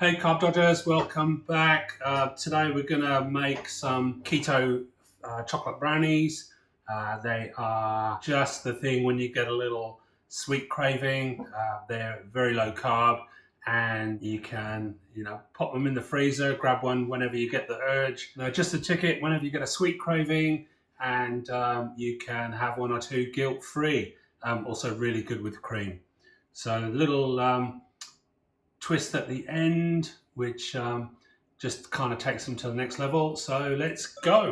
Hey Carb Dodgers, welcome back. Today we're going to make some keto chocolate brownies. They are just the thing when you get a little sweet craving. They're very low carb and you can, pop them in the freezer, grab one whenever you get the urge. Just a ticket whenever you get a sweet craving, and you can have one or two guilt-free. Also really good with cream. So a little twist at the end, which just kind of takes them to the next level. So let's go.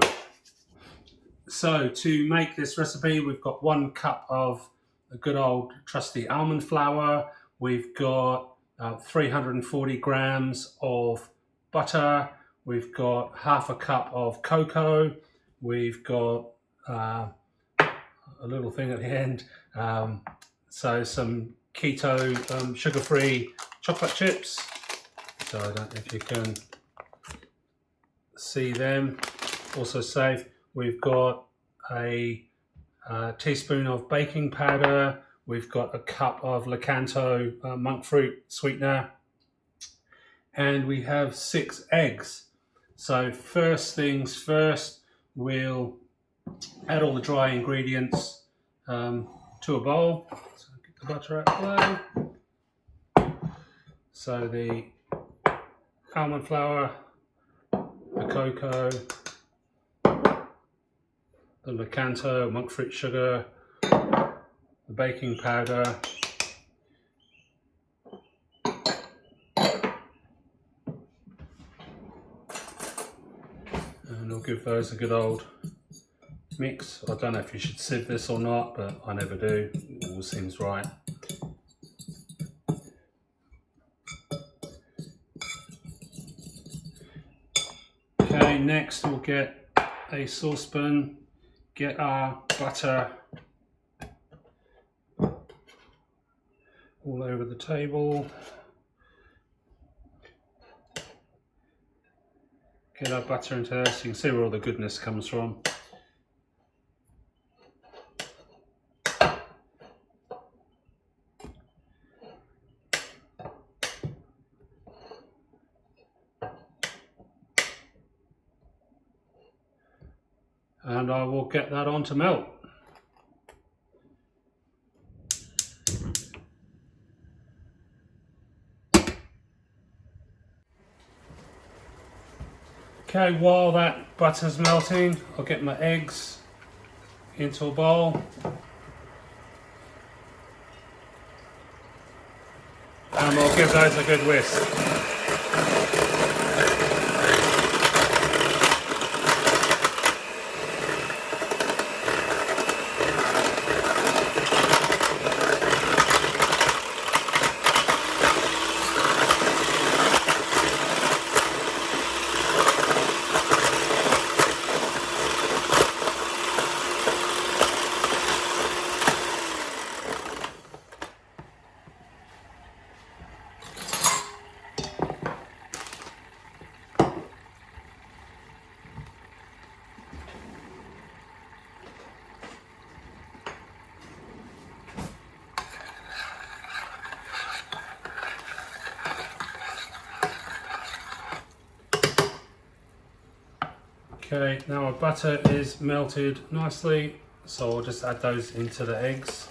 So to make this recipe, we've got 1 cup of the good old trusty almond flour. We've got 340 grams of butter. We've got half a cup of cocoa. We've got a little thing at the end. So some keto sugar-free chocolate chips. So I don't know if you can see them. Also safe. We've got a teaspoon of baking powder. We've got a cup of Lakanto monk fruit sweetener. And we have 6 eggs. So first things first, we'll add all the dry ingredients to a bowl. So get the butter out of the way. So the almond flour, the cocoa, the Lakanto monk fruit sugar, the baking powder, and I'll give those a good old mix. I don't know if you should sieve this or not, but I never do. It all seems right. Okay, next we'll get a saucepan, get our butter all over the table, get our butter into there so you can see where all the goodness comes from. And I will get that on to melt. Okay, while that butter's melting, I'll get my eggs into a bowl. And we'll give those a good whisk. Okay, now our butter is melted nicely, so I'll just add those into the eggs,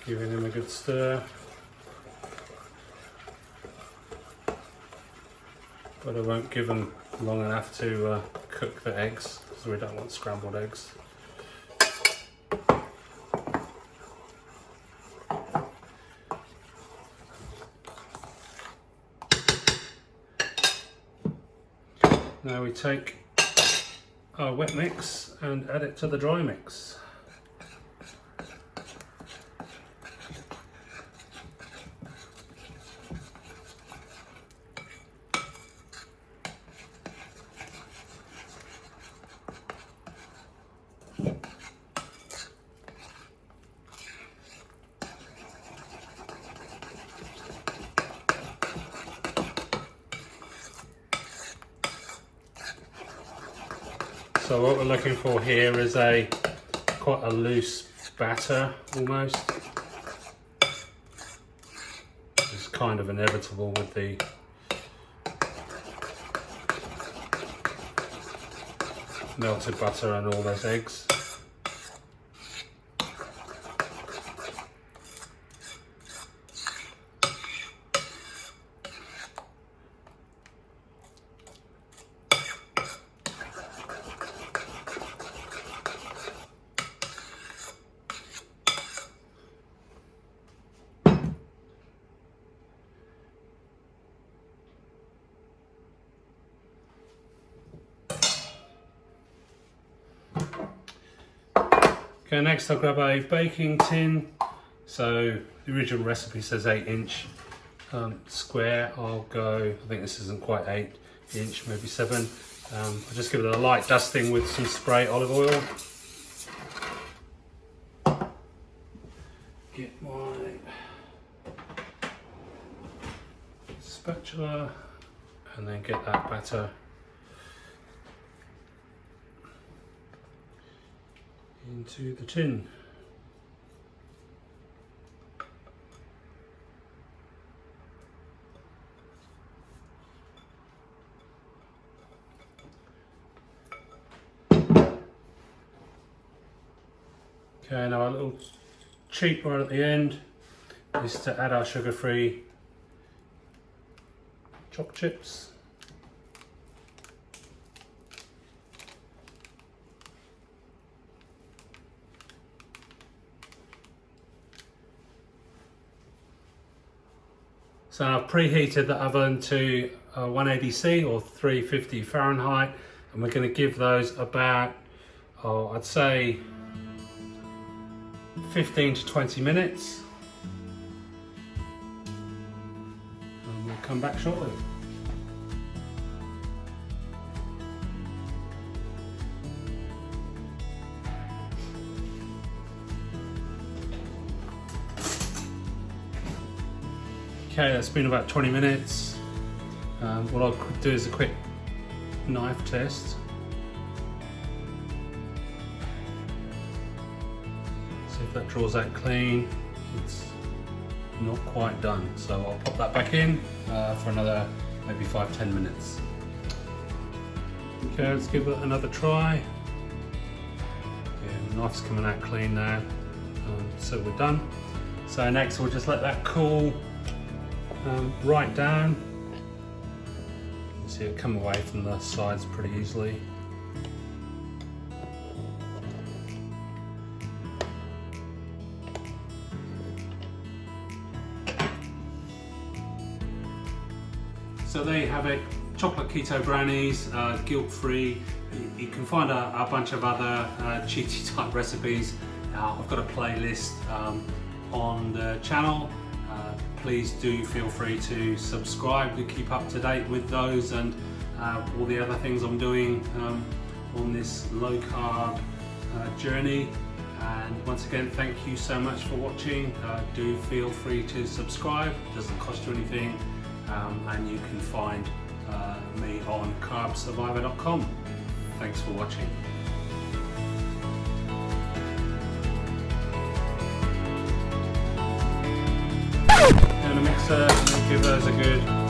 giving them a good stir. But I won't give them long enough to cook the eggs, because we don't want scrambled eggs. Now we take our wet mix and add it to the dry mix. So what we're looking for here is quite a loose batter almost. It's kind of inevitable with the melted butter and all those eggs. Okay, next I'll grab a baking tin. So the original recipe says 8-inch square. I'll go, I think this isn't quite 8-inch, maybe 7. I'll just give it a light dusting with some spray olive oil. Get my spatula and then get that batter into the tin. Okay, now a little cheat right at the end is to add our sugar-free chocolate chips. So I've preheated the oven to 180°C or 350 Fahrenheit, and we're going to give those about, I'd say 15 to 20 minutes. And we'll come back shortly. Okay, that's been about 20 minutes. What I'll do is a quick knife test. See if that draws out clean. It's not quite done, so I'll pop that back in for another maybe 5-10 minutes. Okay, let's give it another try. Yeah, the knife's coming out clean now, so we're done. So next we'll just let that cool right down. You can see it come away from the sides pretty easily. So there you have it, chocolate keto brownies, guilt-free. You can find a bunch of other cheaty type recipes. I've got a playlist on the channel. Please do feel free to subscribe to keep up to date with those and all the other things I'm doing on this low carb journey. And once again, thank you so much for watching. Do feel free to subscribe, it doesn't cost you anything, and you can find me on carbsurvivor.com. Thanks for watching. In a mixer, give those a good